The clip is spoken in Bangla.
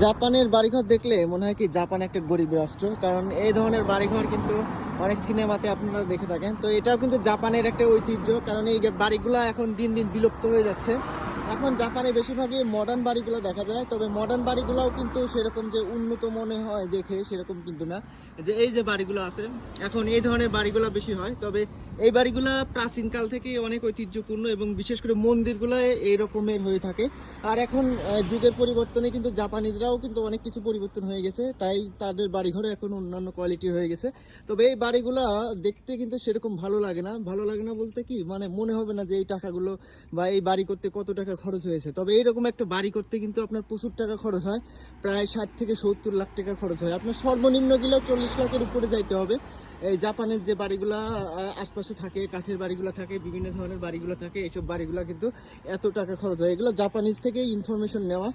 জাপানের বাড়িঘর দেখলে মনে হয় কি জাপান একটা গরিব রাষ্ট্র, কারণ এই ধরনের বাড়িঘর কিন্তু অনেক সিনেমাতে আপনারা দেখে থাকেন। তো এটাও কিন্তু জাপানের একটা ঐতিহ্য, কারণ এই বাড়িগুলো এখন দিন দিন বিলুপ্ত হয়ে যাচ্ছে। এখন জাপানে বেশিরভাগই মডার্ন বাড়িগুলো দেখা যায়, তবে মডার্ন বাড়িগুলোও কিন্তু সেরকম যে উন্নত মনে হয় দেখে সেরকম কিন্তু না। যে এই যে বাড়িগুলো আছে এখন এই ধরনের বাড়িগুলো বেশি হয়, তবে এই বাড়িগুলো প্রাচীনকাল থেকে অনেক ঐতিহ্যপূর্ণ এবং বিশেষ করে মন্দিরগুলো এই রকমের হয়ে থাকে। আর এখন যুগের পরিবর্তনে কিন্তু জাপানিজরাও কিন্তু অনেক কিছু পরিবর্তন হয়ে গেছে, তাই তাদের বাড়িঘরে এখন অন্যান্য কোয়ালিটির হয়ে গেছে। তবে এই বাড়িগুলা দেখতে কিন্তু সেরকম ভালো লাগে না। ভালো লাগে না বলতে কি, মানে মনে হবে না যে এই টাকাগুলো বা এই বাড়ি করতে কত টাকা খরচ হয়েছে। তবে এইরকম একটা বাড়ি করতে কিন্তু আপনার প্রচুর টাকা খরচ হয়, প্রায় 60 থেকে 70 লাখ টাকা খরচ হয়। আপনার সর্বনিম্ন গেলেও 40 লাখের উপরে যাইতে হবে। এই জাপানের যে বাড়িগুলা আশপাশে থাকে, কাঠের বাড়িগুলো থাকে, বিভিন্ন ধরনের বাড়িগুলো থাকে, এইসব বাড়িগুলো কিন্তু এত টাকা খরচ হয়। এগুলো জাপানিজ থেকে ইনফরমেশন নেওয়া।